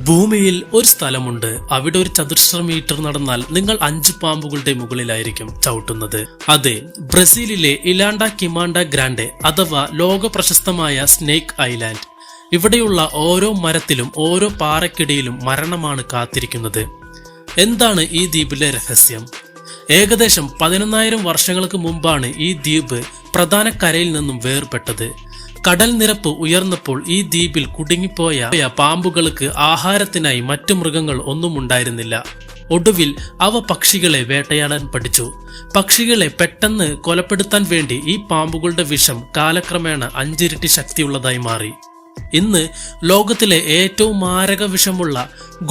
ഭൂമിയിൽ ഒരു സ്ഥലമുണ്ട്. അവിടെ ഒരു ചതുരശ്ര മീറ്റർ നടന്നാൽ നിങ്ങൾ 5 പാമ്പുകളുടെ മുകളിലായിരിക്കും ചവിട്ടുന്നത്. അതെ, ബ്രസീലിലെ ഇലാണ്ട കിമാണ്ട ഗ്രാൻഡെ അഥവാ ലോക പ്രശസ്തമായ സ്നേക്ക് ഐലാൻഡ്. ഇവിടെയുള്ള ഓരോ മരത്തിലും ഓരോ പാറയ്ക്കിടയിലും മരണമാണ് കാത്തിരിക്കുന്നത്. എന്താണ് ഈ ദ്വീപിലെ രഹസ്യം? ഏകദേശം 11,000 വർഷങ്ങൾക്ക് മുമ്പാണ് ഈ ദ്വീപ് പ്രധാന കരയിൽ നിന്നും വേർപെട്ടത്. കടൽ നിരപ്പ് ഉയർന്നപ്പോൾ ഈ ദ്വീപിൽ കുടുങ്ങിപ്പോയ പാമ്പുകൾക്ക് ആഹാരത്തിനായി മറ്റു മൃഗങ്ങൾ ഒന്നും ഉണ്ടായിരുന്നില്ല. ഒടുവിൽ അവ പക്ഷികളെ വേട്ടയാടാൻ പഠിച്ചു. പക്ഷികളെ പെട്ടെന്ന് കൊലപ്പെടുത്താൻ വേണ്ടി ഈ പാമ്പുകളുടെ വിഷം കാലക്രമേണ 5 ഇരട്ടി ശക്തിയുള്ളതായി മാറി. ഇന്ന് ലോകത്തിലെ ഏറ്റവും മാരക വിഷമുള്ള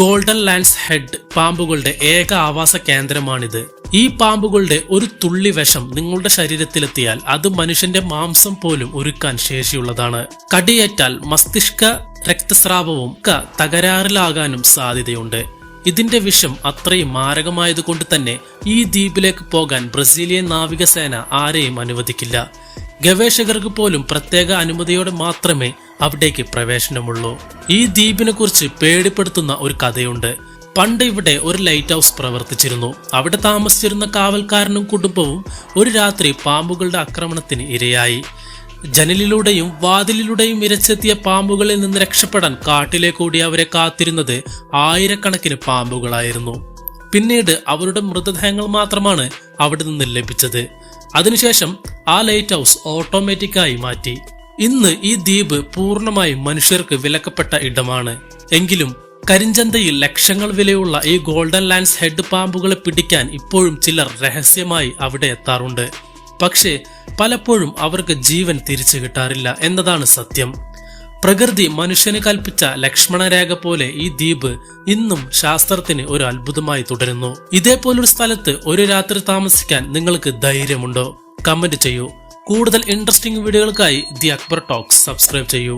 ഗോൾഡൻ ലാൻസ് ഹെഡ് പാമ്പുകളുടെ ഏക ആവാസ കേന്ദ്രമാണിത്. ഈ പാമ്പുകളുടെ ഒരു തുള്ളി വിഷം നിങ്ങളുടെ ശരീരത്തിലെത്തിയാൽ അത് മനുഷ്യന്റെ മാംസം പോലും ഉരുക്കാൻ ശേഷിയുള്ളതാണ്. കടിയേറ്റാൽ മസ്തിഷ്ക രക്തസ്രാവവും തകരാറിലാകാനും സാധ്യതയുണ്ട്. ഇതിന്റെ വിഷം അത്രയും മാരകമായതുകൊണ്ട് തന്നെ ഈ ദ്വീപിലേക്ക് പോകാൻ ബ്രസീലിയൻ നാവികസേന ആരെയും അനുവദിക്കില്ല. ഗവേഷകർക്ക് പോലും പ്രത്യേക അനുമതിയോടെ മാത്രമേ അവിടേക്ക് പ്രവേശനമുള്ളൂ. ഈ ദ്വീപിനെ കുറിച്ച് പേടിപ്പെടുത്തുന്ന ഒരു കഥയുണ്ട്. പണ്ട് ഇവിടെ ഒരു ലൈറ്റ് ഹൗസ് പ്രവർത്തിച്ചിരുന്നു. അവിടെ താമസിച്ചിരുന്ന കാവൽക്കാരനും കുടുംബവും ഒരു രാത്രി പാമ്പുകളുടെ ആക്രമണത്തിന് ഇരയായി. ജനലിലൂടെയും വാതിലിലൂടെയും ഇരച്ചെത്തിയ പാമ്പുകളിൽ നിന്ന് രക്ഷപ്പെടാൻ കാട്ടിലേക്കൂടി അവരെ കാത്തിരുന്നത് ആയിരക്കണക്കിന് പാമ്പുകളായിരുന്നു. പിന്നീട് അവരുടെ മൃതദേഹങ്ങൾ മാത്രമാണ് അവിടെ നിന്ന് ലഭിച്ചത്. അതിനുശേഷം ആ ലൈറ്റ് ഹൗസ് ഓട്ടോമാറ്റിക്കായി മാറ്റി. ഇന്ന് ഈ ദ്വീപ് പൂർണ്ണമായും മനുഷ്യർക്ക് വിലക്കപ്പെട്ട ഇടമാണ്. എങ്കിലും കരിഞ്ചന്തയിൽ ലക്ഷങ്ങൾ വിലയുള്ള ഈ ഗോൾഡൻ ലാൻസ് ഹെഡ് പാമ്പുകളെ പിടിക്കാൻ ഇപ്പോഴും ചിലർ രഹസ്യമായി അവിടെ എത്താറുണ്ട്. പക്ഷേ പലപ്പോഴും അവർക്ക് ജീവൻ തിരിച്ചു കിട്ടാറില്ല എന്നതാണ് സത്യം. പ്രകൃതി മനുഷ്യന് കൽപ്പിച്ച ലക്ഷ്മണരേഖ പോലെ ഈ ദ്വീപ് ഇന്നും ശാസ്ത്രത്തിന് ഒരു അത്ഭുതമായി തുടരുന്നു. ഇതേപോലൊരു സ്ഥലത്ത് ഒരു രാത്രി താമസിക്കാൻ നിങ്ങൾക്ക് ധൈര്യമുണ്ടോ? കമന്റ് ചെയ്യൂ. കൂടുതൽ ഇൻട്രസ്റ്റിംഗ് വീഡിയോകൾക്കായി ദി അക്ബർ ടോക്സ് സബ്സ്ക്രൈബ് ചെയ്യൂ.